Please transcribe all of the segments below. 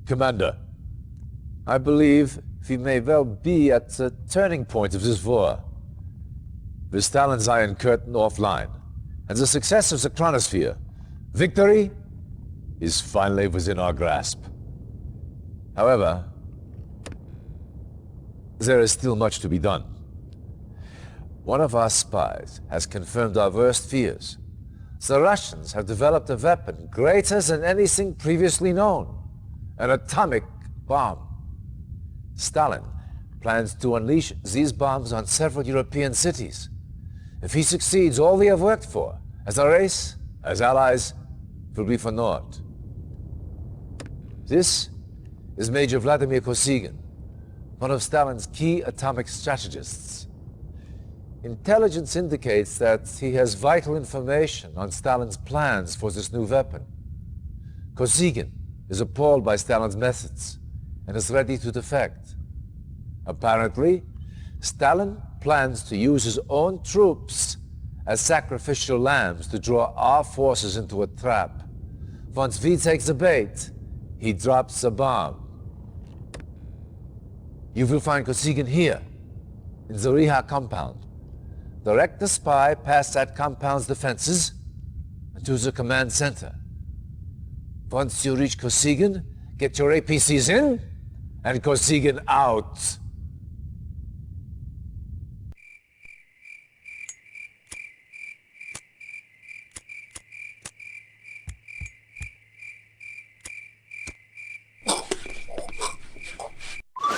Commander, I believe we may well be at the turning point of this war. With Stalin's Iron Curtain offline, and the success of the Chronosphere, victory is finally within our grasp. However, there is still much to be done. One of our spies has confirmed our worst fears. The Russians have developed a weapon greater than anything previously known. An atomic bomb. Stalin plans to unleash these bombs on several European cities. If he succeeds, all we have worked for, as a race, as allies, will be for naught. This is Major Vladimir Kosygin, one of Stalin's key atomic strategists. Intelligence indicates that he has vital information on Stalin's plans for this new weapon. Kosygin is appalled by Stalin's methods and is ready to defect. Apparently, Stalin plans to use his own troops as sacrificial lambs to draw our forces into a trap. Once we take the bait, he drops the bomb. You will find Kosygin here, in the Riha compound. Direct the spy past that compound's defenses and to the command center. Once you reach Kosygin, get your APCs in and Kosygin out.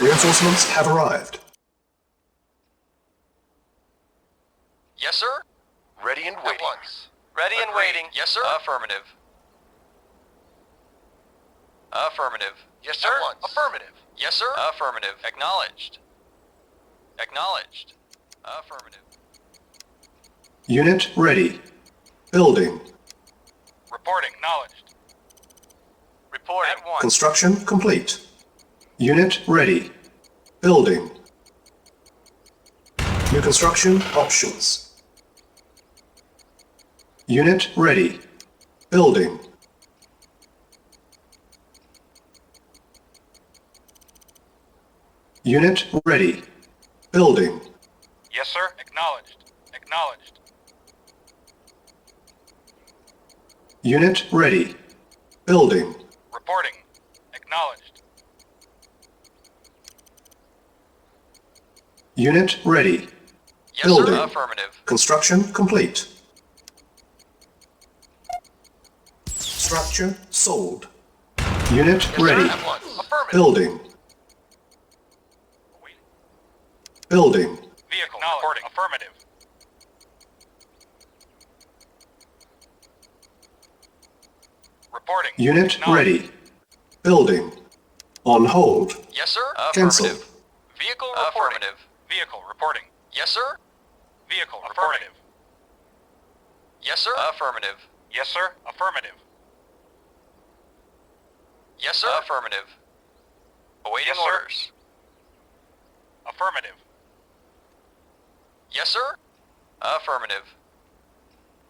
Reinforcements have arrived. Yes, sir? Ready and waiting. Ready and waiting. Yes, sir? Affirmative. Affirmative. Yes, sir? Affirmative. Yes, sir? Affirmative. Acknowledged. Acknowledged. Affirmative. Unit ready. Building. Reporting. Acknowledged. Reporting. At once. Construction complete. Unit ready. Building. New construction options. Unit ready. Building. Unit ready. Building. Yes, sir. Acknowledged. Acknowledged. Unit ready. Building. Reporting. Acknowledged. Unit ready. Yes, Building. sir. Affirmative. Construction complete. Structure sold. Unit Yes, ready. sir. At once. Affirmative. Building. Building. Vehicle. Reporting. Affirmative. Reporting. Unit Acknowledged. ready. Building. On hold. Yes, sir. Cancel. Affirmative. Vehicle reporting. Affirmative. Vehicle reporting. Yes, sir. Vehicle reporting. Yes, sir. Affirmative. Yes, sir. Affirmative. Yes, sir. Affirmative. Awaiting Yes, sir. orders. Affirmative. Yes, sir. Affirmative.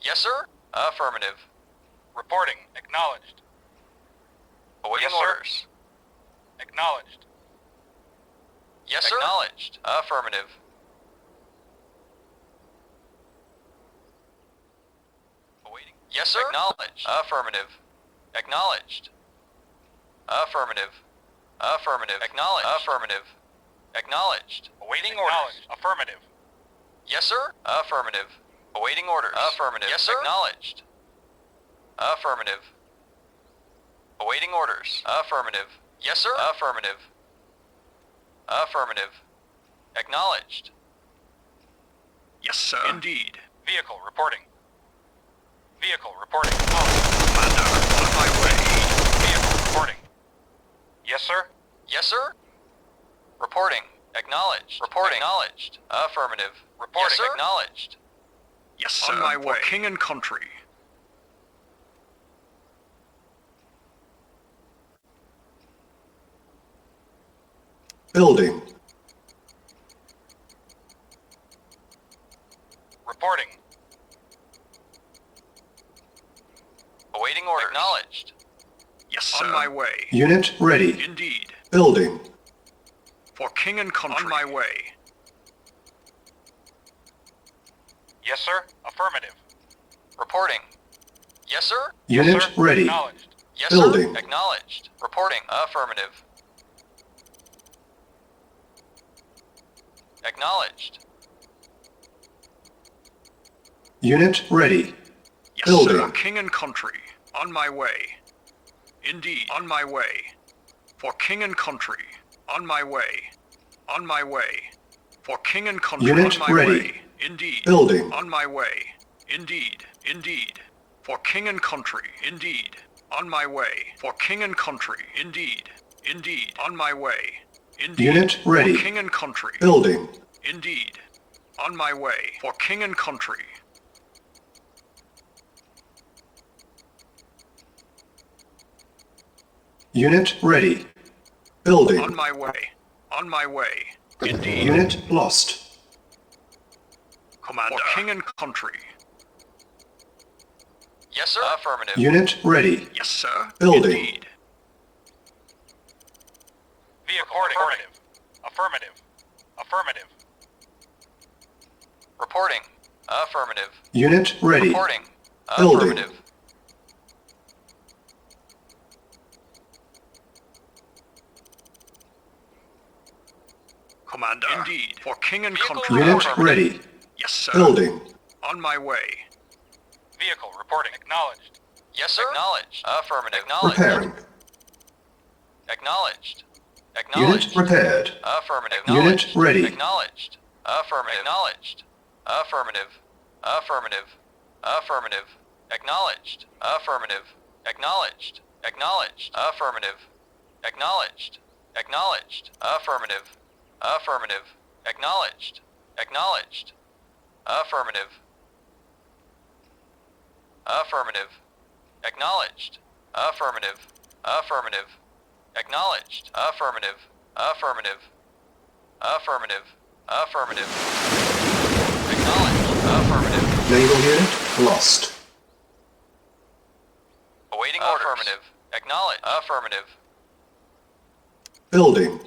Yes, sir. Affirmative. Reporting. Acknowledged. Awaiting Yes, sir. orders. Acknowledged. Yes, sir. Acknowledged. Affirmative. Awaiting. Yes, sir. Acknowledged. Affirmative. Acknowledged. Affirmative. Affirmative. Acknowledged. Affirmative. Acknowledged. Awaiting orders. Affirmative. Yes, sir. Affirmative. Awaiting orders. Affirmative. Yes, sir. Acknowledged. Affirmative. Awaiting orders. Affirmative. Yes, sir. Affirmative. Affirmative. Acknowledged. Yes, sir. Indeed. Vehicle reporting. Vehicle reporting. Commander, on my way. Vehicle reporting. Yes, sir. Yes, sir. Reporting. Acknowledged. Reporting. Acknowledged. Affirmative. Reporting. Yes, sir. Acknowledged. Yes, sir. On my way. For king and country. Building. Reporting. Awaiting orders. Acknowledged. Yes, sir. On my way. Unit ready. Indeed. Building. For king and country. On my way. Yes, sir. Affirmative. Reporting. Yes, sir. Unit Yes, sir. ready. Acknowledged. Yes, Building. sir. Acknowledged. Reporting. Affirmative. Acknowledged. Unit ready. Yes, Building. sir. King and country. On my way. Indeed. On my way. For king and country. On my way. On my way. For king and country. Unit on my ready. way. Indeed. Building. On my way. Indeed. Indeed. For king and country. Indeed. On my way. For king and country. Indeed. Indeed. On my way. Indeed. Unit ready. For king and country. Building. Indeed. On my way. For king and country. Unit ready. Building. On my way. On my way. Indeed. Unit lost. Commander. For king and country. Yes, sir. Affirmative. Unit ready. Yes, sir. Building. Indeed. Vehicle. Affirmative. Affirmative. Affirmative. Reporting. Affirmative. Unit ready. Reporting. Building. Affirmative. Commander. Indeed. For king and Vehicle country. Unit Affirmative. ready. Yes, sir. Building. On my way. Vehicle reporting. Acknowledged. Yes, sir. Acknowledged. Affirmative. Acknowledged. Repairing. Acknowledged. Unit Acknowledged. repaired. Affirmative. Unit Acknowledged. ready. Acknowledged. Affirmative. Acknowledged. Affirmative. Affirmative. Affirmative. Acknowledged. Affirmative. Acknowledged. Acknowledged. Affirmative. Acknowledged. Acknowledged. Affirmative. Affirmative. Acknowledged. Acknowledged. Affirmative. Affirmative. Acknowledged. Affirmative. Affirmative. Acknowledged. Affirmative. Affirmative. Affirmative. Affirmative. Acknowledged. Affirmative. Naval unit lost. Awaiting orders. Affirmative. Acknowledged. Affirmative. Building.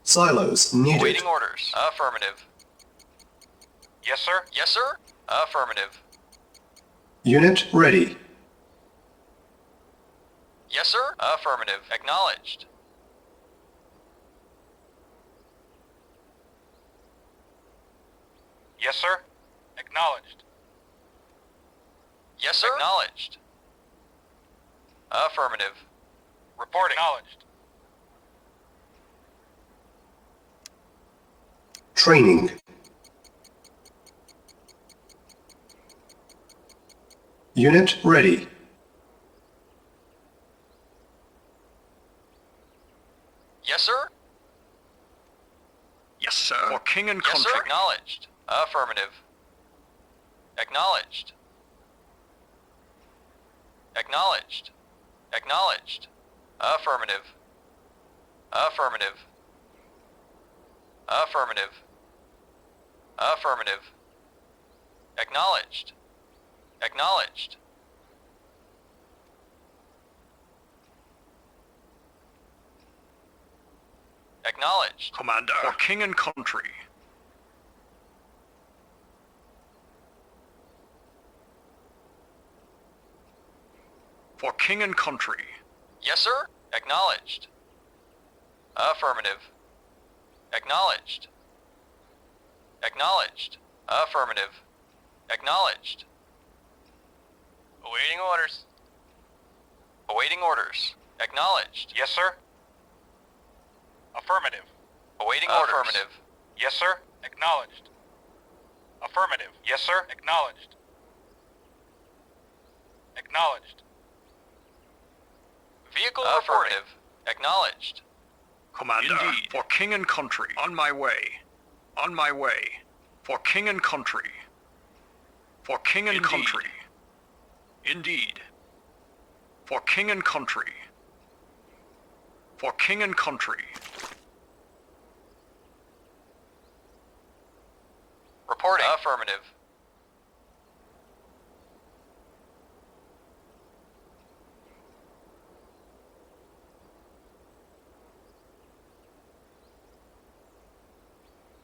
Silos needed. Awaiting orders. Affirmative. Yes, sir. Yes, sir. Affirmative. Unit ready. Yes, sir. Affirmative. Acknowledged. Yes, sir. Acknowledged. Yes, sir. Acknowledged. Affirmative. Reporting. Acknowledged. Training. Unit ready. Yes, sir. Yes, sir. For king and Yes, country. sir. Acknowledged. Affirmative. Acknowledged. Acknowledged. Acknowledged. Affirmative. Affirmative. Affirmative. Affirmative. Acknowledged. Acknowledged. Acknowledged. Commander. For king and country. For king and country. Yes, sir. Acknowledged. Affirmative. Acknowledged. Acknowledged. Affirmative. Acknowledged. Awaiting orders. Awaiting orders. Acknowledged. Yes, sir. Affirmative. Awaiting orders. Affirmative. Yes, sir. Acknowledged. Affirmative. Yes, sir. Acknowledged. Acknowledged. Vehicle affirmative. Acknowledged. Commander. Indeed. For king and country. On my way. On my way. For king and country. For king and country. Indeed. For king and country. For king and country. Reporting. Affirmative.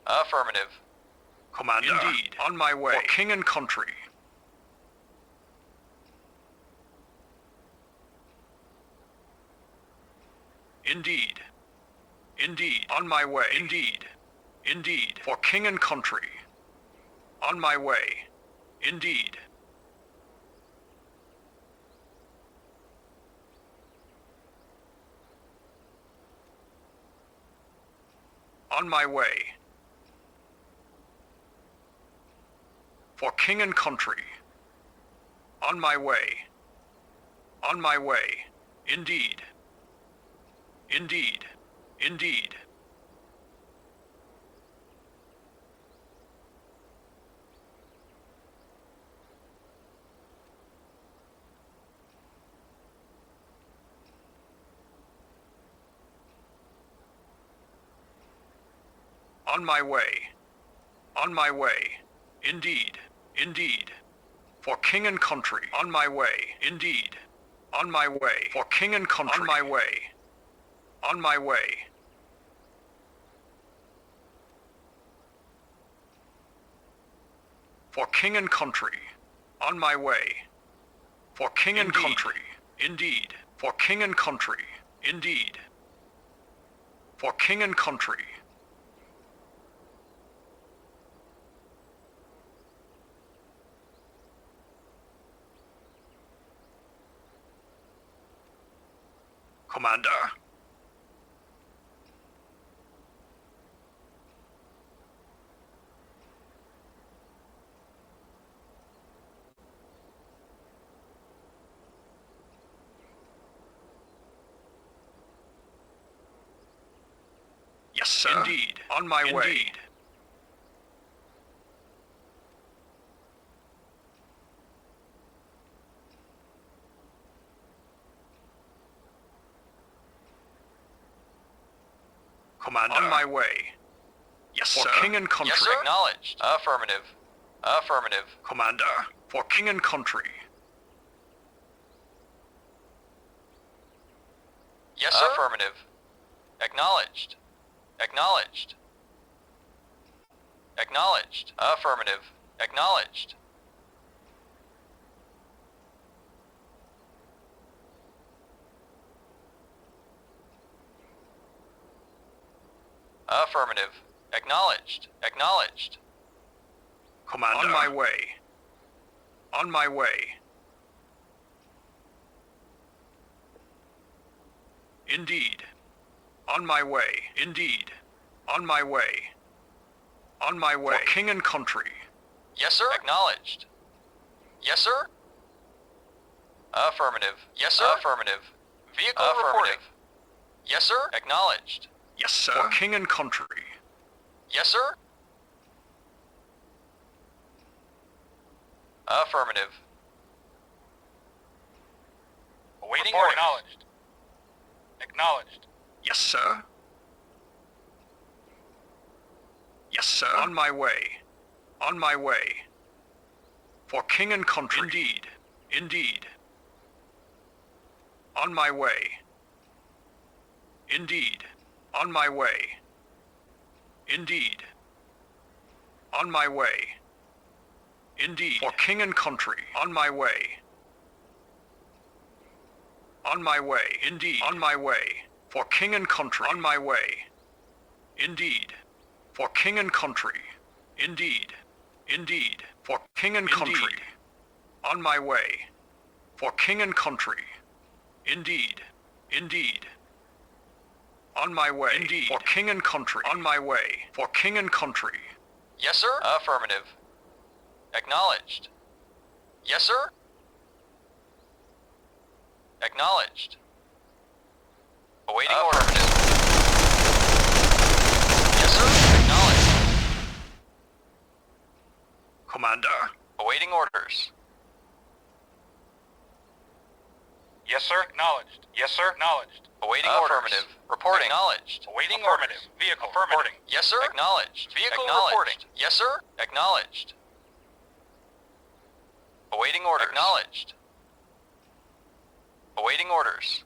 Affirmative. Commander. Indeed. On my way. For king and country. Indeed. Indeed. On my way. Indeed. Indeed. For king and country. On my way. Indeed. On my way. For king and country. On my way. On my way. Indeed. Indeed. Indeed. On my way. On my way. Indeed. Indeed. For king and country. On my way. Indeed. On my way. For king and country. On my way. On my way. For king and country. On my way. For king and country. Indeed. For king and country. Indeed. For king and country. Commander. Yes, sir. Indeed. On my way. Indeed. Commander. On my way. Yes, sir. For king and country. Yes, sir. Acknowledged. Affirmative. Affirmative. Commander. For king and country. Yes, sir. Affirmative. Acknowledged. Acknowledged. Acknowledged. Affirmative. Acknowledged. Affirmative. Acknowledged. Acknowledged. Commander. On my way. On my way. Indeed. On my way. Indeed. On my way. On my way. For king and country. Yes, sir. Acknowledged. Yes, sir. Affirmative. Yes, sir. Affirmative. Vehicle reporting. Yes, sir. Acknowledged. Yes, sir. For king and country. Yes, sir. Affirmative. Awaiting orders. Acknowledged. Acknowledged. Yes, sir. Yes, sir. On my way. On my way. For king and country. Indeed. Indeed. On my way. Indeed. On my way. Indeed. On my way. Indeed. For king and country. On my way. On my way. Indeed. On my way. For king and country. On my way. Indeed. For king and country. Indeed. Indeed. For king and country. On my way. For king and country. Indeed. Indeed. On my way. Indeed. For king and country. On my way. For king and country. Yes, sir. Affirmative. Acknowledged. Yes, sir. Acknowledged. Awaiting orders. Yes, sir. Acknowledged. Commander. Awaiting orders. Yes, sir. Acknowledged. Yes, sir. Acknowledged. Awaiting affirmative. Orders. Reporting. Acknowledged. Awaiting affirmative. Orders. Vehicle. Affirmative. Reporting. Yes, sir. Acknowledged. Vehicle reporting. Yes, sir. Acknowledged. Awaiting orders. Acknowledged. Awaiting orders.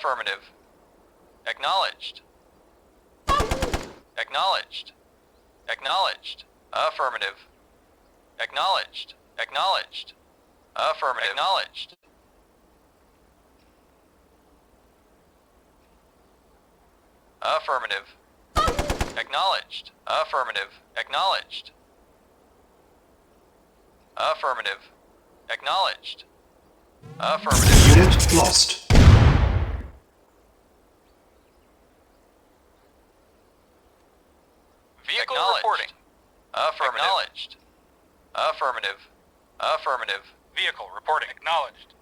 Affirmative. Acknowledged. Acknowledged. Acknowledged. Affirmative. Acknowledged. Acknowledged. Affirmative. Acknowledged. Affirmative. Acknowledged. Affirmative. Acknowledged. Affirmative. Acknowledged. Affirmative. Unit lost. Vehicle reporting. Affirmative. Acknowledged. Affirmative. Affirmative. Vehicle reporting. Acknowledged.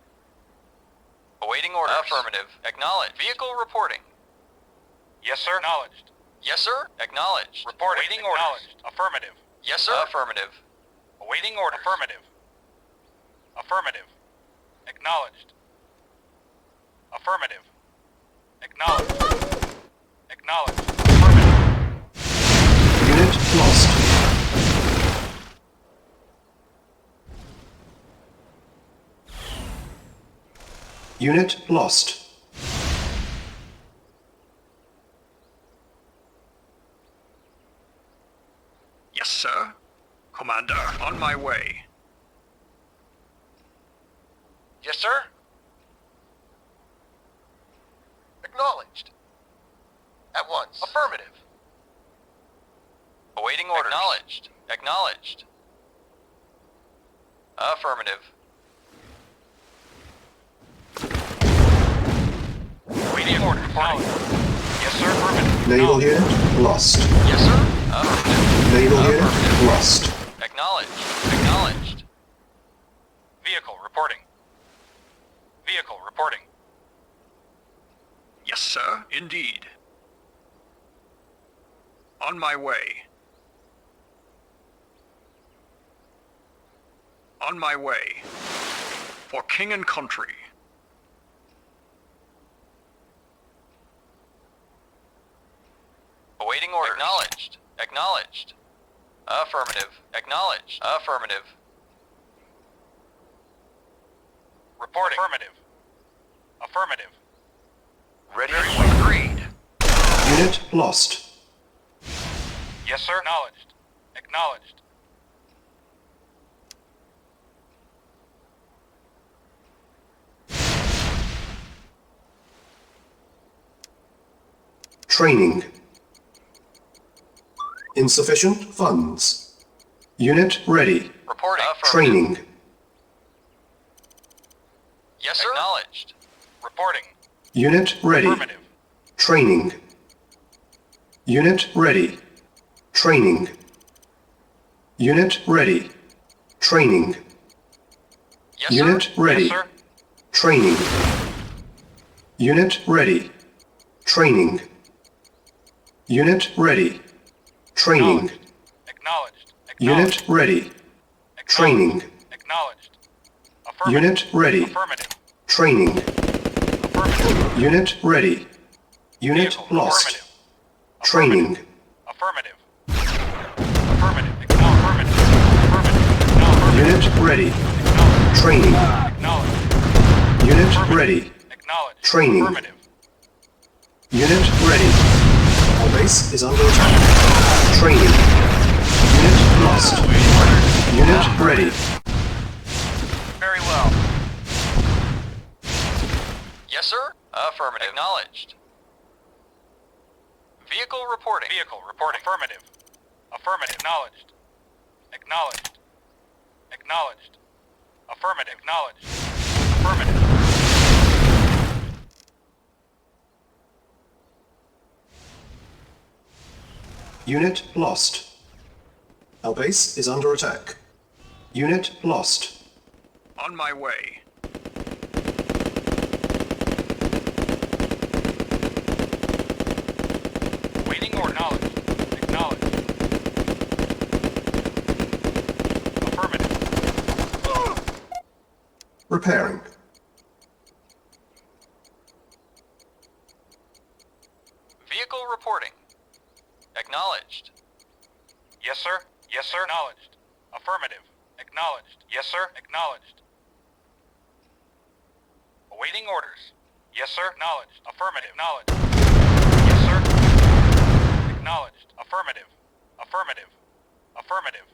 Awaiting orders. Affirmative. Acknowledged. Vehicle reporting. Yes, sir. Acknowledged. Yes, sir. Acknowledged. Reporting. Awaiting orders. Affirmative. Yes, sir. Affirmative. Awaiting orders. Affirmative. Affirmative. Acknowledged. Affirmative. Acknowledged. Acknowledged. Affirmative. Unit lost. Unit lost. Yes, sir. Commander, on my way. Yes, sir. Acknowledged. At once. Affirmative. Awaiting orders. Acknowledged. Acknowledged. Affirmative. Awaiting orders. Reporting. Yes, sir. Affirmative. Naval unit lost. Yes, sir. Affirmative. Naval unit Affirmative. lost. Acknowledged. Acknowledged. Vehicle reporting. Vehicle reporting. Yes, sir. Indeed. On my way. On my way. For king and country. Awaiting orders. Acknowledged. Acknowledged. Affirmative. Acknowledged. Affirmative. Reporting. Affirmative. Affirmative. Ready Very and well. waiting. Agreed. Unit lost. Yes, sir. Acknowledged. Acknowledged. Training. Insufficient funds. Unit ready. Reporting. Affirmative. Training. Yes, sir. Acknowledged. Reporting. Unit ready. Affirmative. Training. Unit ready. Training. Unit ready. Training. Yes, Unit sir. ready. Yes, sir. Training. Unit ready. Training. Unit ready. Training. Acknowledged. Acknowledged. Unit ready. Training. Acknowledged. Affirmative. Unit ready. Affirmative. Training. Affirmative. Unit ready. Unit Vehicle. lost. Affirmative. Training. Affirmative. Affirmative. Affirmative. Affirmative. Unit ready. Acknowledged. Training. Acknowledged. Unit Affirmative. ready. Acknowledged. Training. Affirmative. Unit ready. Our base is under attack. Training. Unit lost. Unit ready. Very well. Yes, sir. Affirmative. Acknowledged. Vehicle reporting. Vehicle reporting. Affirmative. Affirmative. Acknowledged. Acknowledged. Acknowledged. Affirmative. Acknowledged. Affirmative. Unit lost. Our base is under attack. Unit lost. On my way. Waiting or acknowledged. Acknowledged. Affirmative. Repairing. Vehicle reporting. Acknowledged. Yes, sir. Yes, sir. Acknowledged. Affirmative. Acknowledged. Yes, sir. Acknowledged. Awaiting orders. Yes, sir. Acknowledged. Affirmative. Acknowledged. Yes, sir. Acknowledged. Affirmative. Affirmative. Affirmative.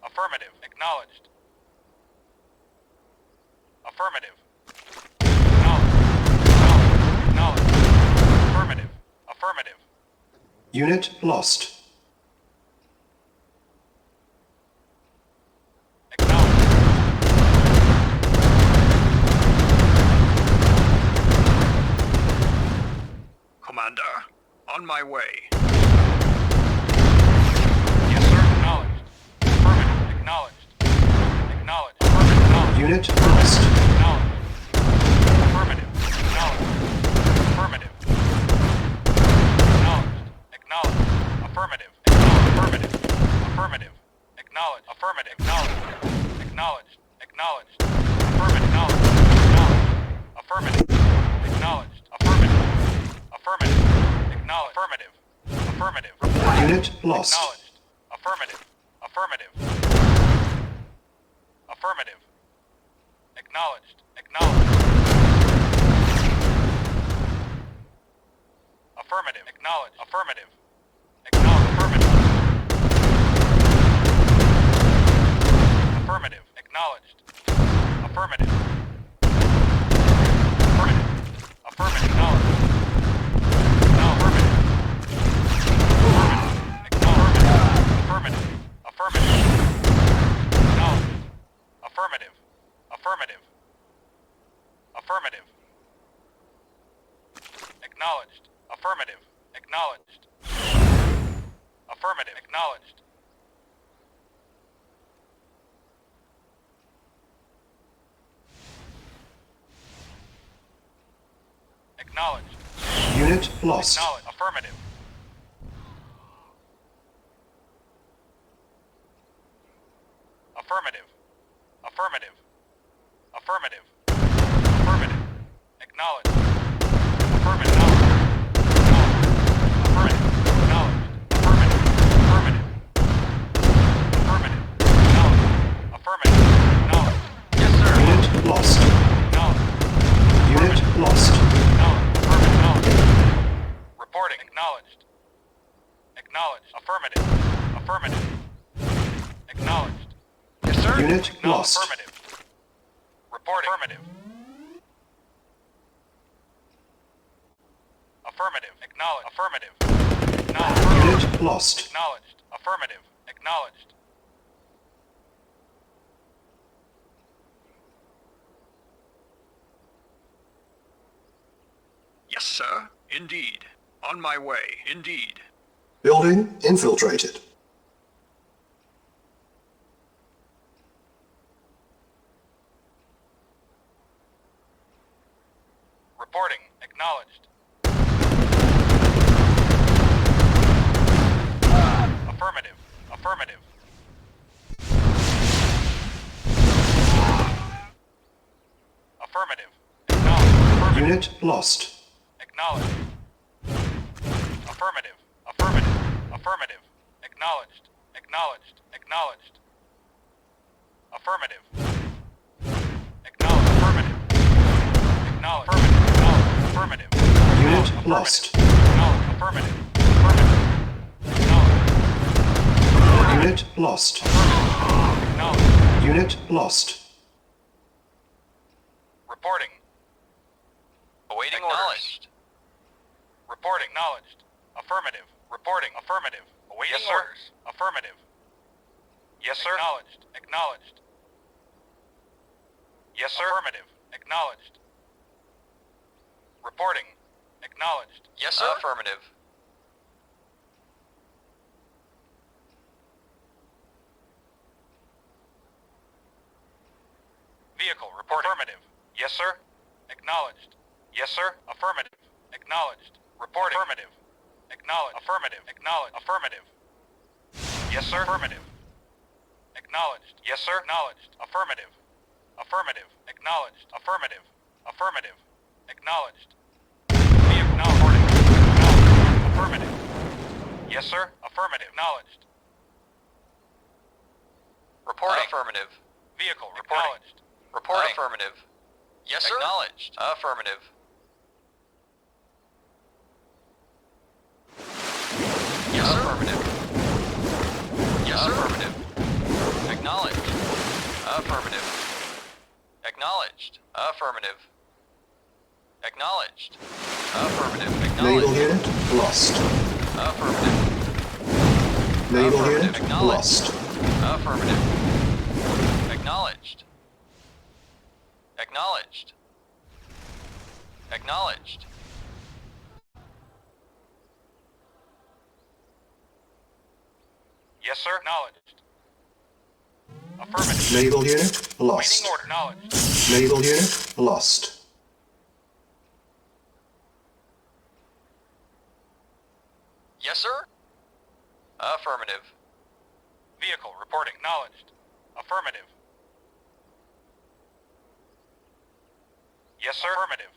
Affirmative. Acknowledged. Affirmative. Acknowledged. Acknowledged. Acknowledged. Affirmative. Affirmative. Unit lost. Acknowledged. Commander, on my way. Yes, sir. Acknowledged. Affirmative. Acknowledged. Acknowledged. Affirmative. Acknowledged. Unit lost. Acknowledged. Affirmative. Acknowledged. Affirmative. Acknowledged. Acknowledged. Affirmative. Acknowledged. Affirmative. Affirmative. Acknowledged. Affirmative. Acknowledged. Acknowledged. Acknowledged. Affirmative. Acknowledged. Acknowledged. Affirmative. Acknowledged. Affirmative. Affirmative. Acknowledged. Affirmative. Affirmative. Unit lost. Acknowledged. Affirmative. Affirmative. Affirmative. Acknowledged. Acknowledged. Affirmative. Acknowledged. Affirmative. Acknowledged. Affirmative. Affirmative. Acknowledged. Affirmative. Affirmative. Affirmative. Acknowledged. Affirmative. Affirmative. Affirmative. Acknowledged. Affirmative. Affirmative. Affirmative. Acknowledged. Affirmative. Acknowledged. Affirmative. Acknowledged. Acknowledged. Unit lost. Acknowledged. Affirmative. Affirmative. Affirmative. Affirmative. Affirmative. Acknowledged. Affirmative. Affirmative. Acknowledged. Affirmative. Affirmative. Affirmative. Acknowledged. Affirmative. Acknowledged. Yes, sir. Unit lost. Acknowledged. Unit lost. Acknowledged. Affirmative. Acknowledged. Reporting. Acknowledged. Acknowledged. Affirmative. Affirmative. Acknowledged. Yes, sir. Unit Acknowledged. lost. Affirmative. Reporting. Affirmative. Affirmative. Acknowledged. Affirmative. Acknowledged. Unit lost. Acknowledged. Affirmative. Acknowledged. Yes, sir. Indeed. On my way. Indeed. Building infiltrated. Reporting. Acknowledged. Affirmative. Affirmative. Affirmative. Acknowledged. Affirmative. Unit lost. Acknowledged. Affirmative. Affirmative. Affirmative. Acknowledged. Acknowledged. Acknowledged. Affirmative. Acknowledged. Affirmative. Acknowledged. Affirmative. Affirmative. Unit Affirmative. lost. Acknowledged. Affirmative. Affirmative. Acknowledged. Unit lost. Acknowledged. Unit lost. Reporting. Awaiting orders. Reporting. Acknowledged. Affirmative. Reporting. Affirmative. Awaiting orders. Affirmative. Yes, sir. Acknowledged. Acknowledged. Yes, sir. Affirmative. Acknowledged. Reporting. Acknowledged. Yes, sir. Affirmative. Vehicle report. Affirmative. Yes, sir. Acknowledged. Yes, sir. Affirmative. Acknowledged. Report. Affirmative. Acknowledged. Affirmative. Acknowledged. Affirmative. Yes, sir. Affirmative. Acknowledged. Yes, sir. Acknowledged. Affirmative. Affirmative. Acknowledged. Affirmative. Affirmative. Acknowledged. Vehicle now reporting. Acknowledged. Affirmative. Yes, sir. Affirmative. Acknowledged. Reporting. Affirmative. Vehicle reporting. Acknowledged. Reporting. Affirmative. Yes, sir. Acknowledged. Affirmative. sir. Affirmative. Yes, sir. Affirmative. Acknowledged. Affirmative. Acknowledged. Affirmative. Acknowledged. Affirmative. Naval Acknowledged. unit lost. Affirmative. Naval Affirmative. unit Acknowledged. lost. Affirmative. Acknowledged. Acknowledged. Acknowledged. Yes, sir. Acknowledged. Affirmative. Naval unit lost. Waiting order. Acknowledged. Naval unit lost. Yes, sir. Affirmative. Vehicle reporting. Acknowledged. Affirmative. Yes, sir. Affirmative.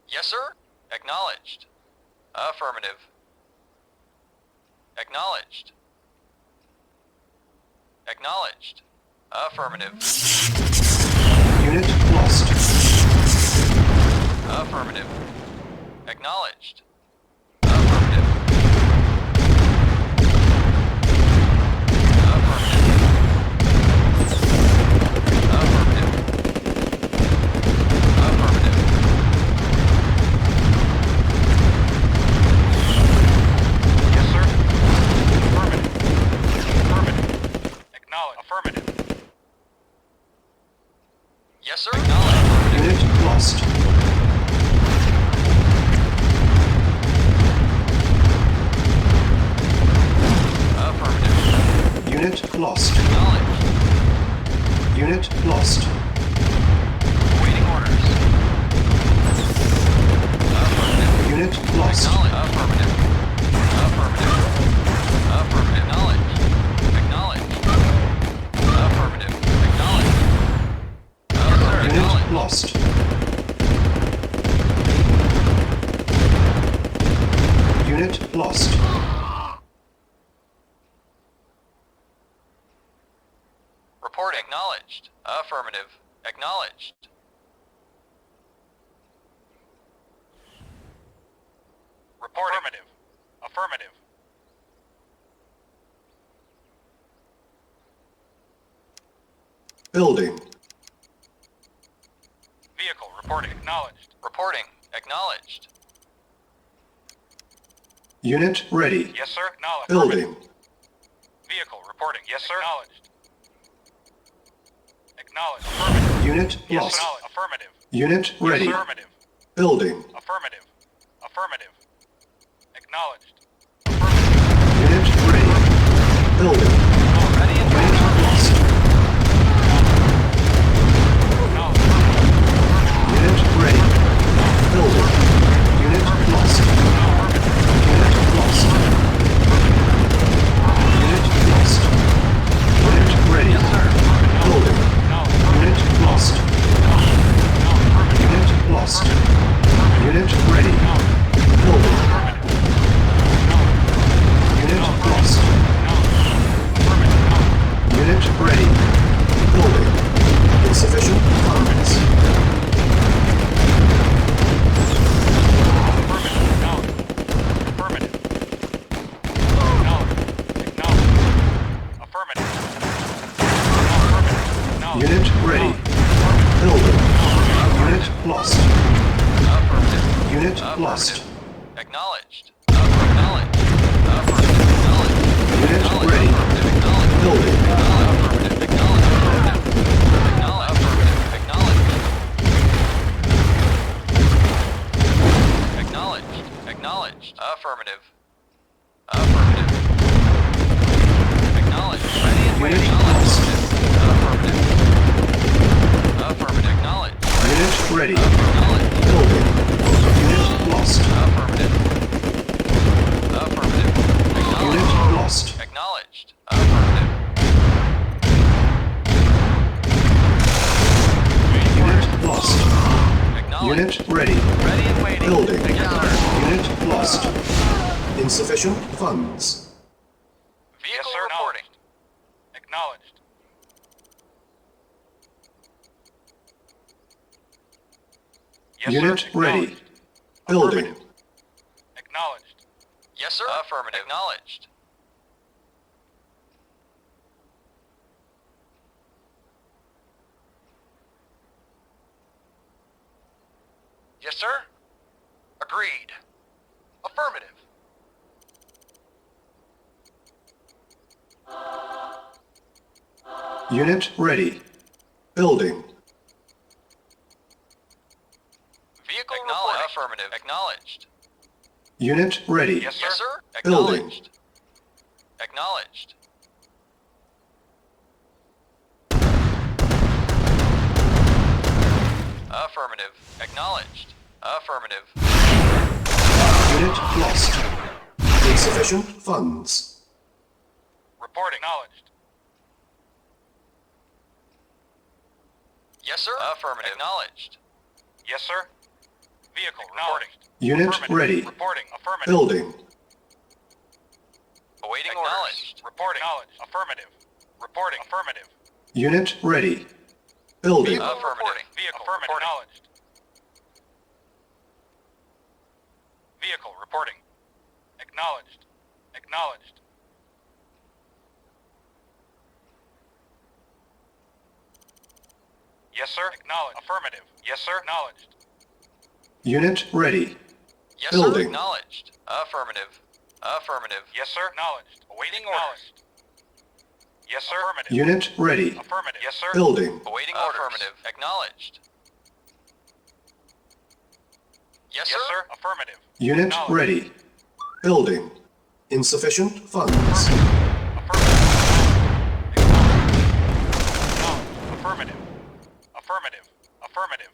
Yes, sir. Acknowledged. Affirmative. Acknowledged. Acknowledged. Affirmative. Unit lost. Affirmative. Acknowledged. Affirmative. Affirmative. Affirmative. Affirmative. Yes, sir. Affirmative. Affirmative. Acknowledged. Affirmative. Yes, sir. Acknowledged. Unit lost. Affirmative. Unit lost. Acknowledged. Unit lost. Awaiting orders. Affirmative. Unit lost. Acknowledged. Affirmative. Affirmative. Affirmative. Acknowledged. Acknowledged. Affirmative. Acknowledged. Affirmative. Unit Acknowledged. lost. Unit lost. Report acknowledged. Affirmative. Acknowledged. Report. Affirmative. Affirmative. Building. Vehicle reporting. Acknowledged. Reporting. Acknowledged. Unit ready. Yes, sir. Acknowledged. Building. Vehicle reporting. Yes, sir. Acknowledged. Acknowledged. Affirmative. Unit Yes, lost. sir. Affirmative. Unit ready. Yes, affirmative. Building. Affirmative. Affirmative. Acknowledged. Unit ready. Building. Unit lost. Acknowledged. Unit ready. Building. Unit lost. Unit lost. Unit lost. Unit ready. Building. Unit lost. Unit lost. Unit ready. Building. Unit lost. Unit ready. Building. Insufficient funds. Affirmative. Acknowledged. Affirmative. Acknowledged. Unit ready. Building. Unit lost. Affirmative. Unit Affirmative. lost. Acknowledged. Acknowledged. Affirmative. Acknowledged. Unit Acknowledged. ready. Affirmative. Acknowledged. Building. Affirmative. Acknowledged. Affirmative. Acknowledged. Affirmative. Acknowledged. Acknowledged. Acknowledged. Affirmative. Affirmative. Acknowledged. Ready and waiting. Unit lost. Affirmative. Affirmative. Acknowledged. Unit ready. Acknowledged. Building. Unit lost. Affirmative. Affirmative. Unit Acknowledged. lost. Acknowledged. Affirmative. Unit lost. Acknowledged. Unit ready. Ready and waiting. Building. Yes, sir. Unit lost. Insufficient funds. Yes, Vehicle sir. reporting. Acknowledged. Yes, Unit sir. ready. Acknowledged. Building. Acknowledged. Yes, sir. Affirmative. Acknowledged. Yes, sir. Agreed. Affirmative. Unit ready. Building. Vehicle reporting. Affirmative. Acknowledged. Unit ready. Yes, sir. Yes, sir. Building. Acknowledged. Acknowledged. Affirmative. Acknowledged. Affirmative. Unit lost. Insufficient funds. Reporting. Acknowledged. Yes, sir. Affirmative. Acknowledged. Yes, sir. Vehicle reporting. Unit Affirmative. ready. Reporting. Affirmative. Building. Awaiting Acknowledged. orders. Reporting. Acknowledged. Affirmative. Reporting. Affirmative. Unit ready. Building. Vehicle Affirmative. reporting. Vehicle affirmative. Acknowledged. Vehicle reporting. Acknowledged. Acknowledged. Yes, sir. Acknowledged. Affirmative. Yes, sir. Acknowledged. Unit ready. Yes, Building. sir. Acknowledged. Affirmative. Affirmative. Yes, sir. Acknowledged. Awaiting orders. Yes, sir. Affirmative. Unit ready. Affirmative. Yes, sir. Building. Awaiting orders. Affirmative. Acknowledged. Yes, Yes, sir. sir. Affirmative. Unit Acknowledged. ready. Building. Insufficient funds. Affirmative. Affirmative. Affirmative.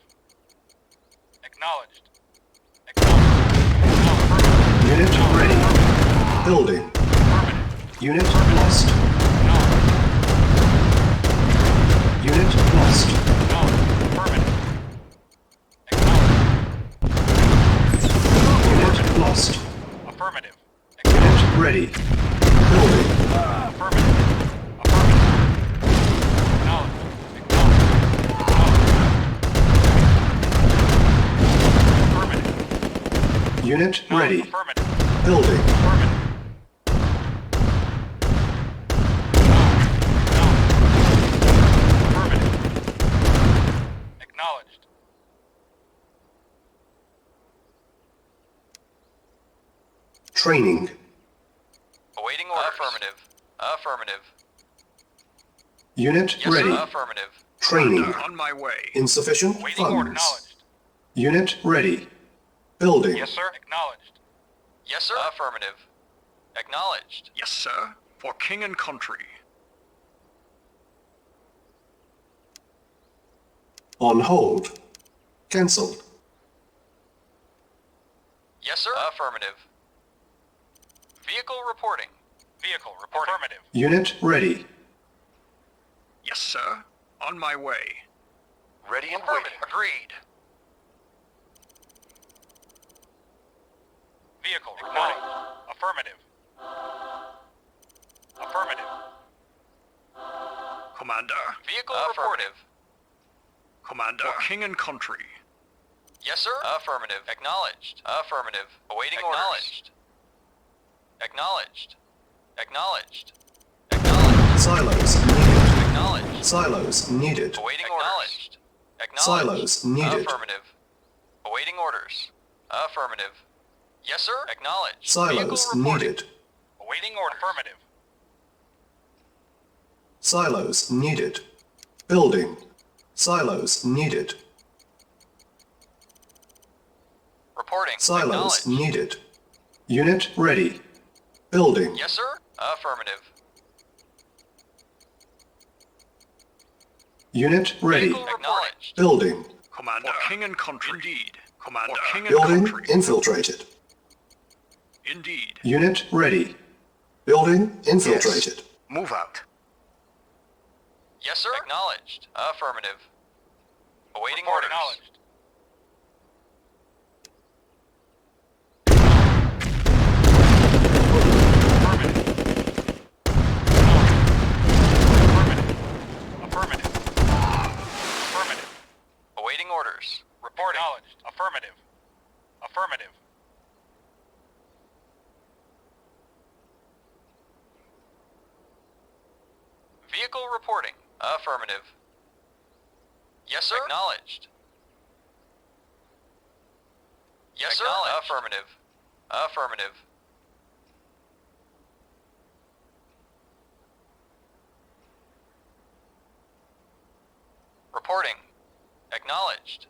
Acknowledged. Acknowledged. Unit ready. Building. Unit lost. Unit lost. Unit lost. Affirmative. Unit ready. Building. Affirmative. Unit ready. Affirmative. Building. Acknowledged. Training. Awaiting orders. Affirmative. Affirmative. Unit Yes, ready. sir. Affirmative. Training. On my way. Insufficient Waiting order. funds. Acknowledged. Unit ready. Building. Yes, sir. Acknowledged. Yes, sir. Affirmative. Acknowledged. Yes, sir. For king and country. On hold. Cancelled. Yes, sir. Affirmative. Vehicle reporting. Vehicle report. Affirmative. Unit ready. Yes, sir. On my way. Ready and waiting. Agreed. Vehicle reporting. Affirmative. Affirmative. Commander. Vehicle reportive. Commander. For king and country. Yes, sir. Affirmative. Acknowledged. Affirmative. Awaiting orders. Acknowledged. Acknowledged. Acknowledged. Silos needed. Acknowledged. Silos needed. Awaiting orders. Acknowledged. Silos needed. Affirmative. Awaiting orders. Affirmative. Yes, sir. Acknowledged. Silos Vehicle reporting. needed. Awaiting order. Affirmative. Silos needed. Building. Silos needed. Reporting. Silos Acknowledged. needed. Unit ready. Building. Yes, sir. Affirmative. Unit ready. Vehicle acknowledged. Building. Commander. For king and country. Indeed. Commander. For king and Building country. infiltrated. Indeed. Unit ready. Building infiltrated. Move out. Yes, sir. Acknowledged. Affirmative. Awaiting Report orders. acknowledged. Affirmative. Affirmative. Awaiting orders. Report acknowledged. Affirmative. Affirmative. Vehicle reporting. Affirmative. Yes, sir. Acknowledged. Yes, sir. Affirmative. Affirmative. Reporting. Acknowledged.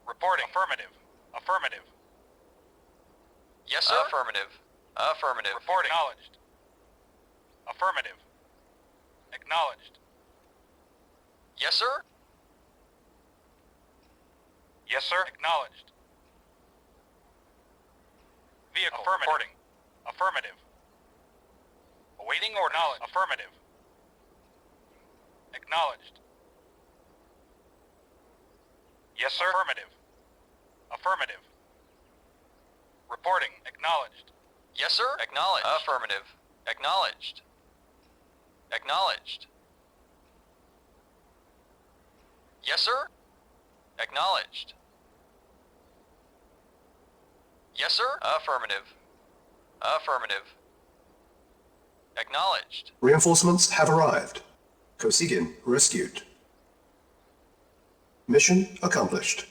Reporting. Affirmative. Affirmative. Yes, sir. Affirmative. Affirmative. Reporting. Acknowledged. Affirmative. Acknowledged. Yes, sir. Yes, sir. Acknowledged. Vehicle. Affirmative. Reporting. Affirmative. Awaiting order. Acknowledged. Affirmative. Acknowledged. Yes, sir. Affirmative. Affirmative. Reporting. Acknowledged. Yes, sir. Acknowledged. Affirmative. Acknowledged. Acknowledged. Yes, sir. Acknowledged. Yes, sir. Affirmative. Affirmative. Acknowledged. Reinforcements have arrived. Kosygin rescued. Mission accomplished.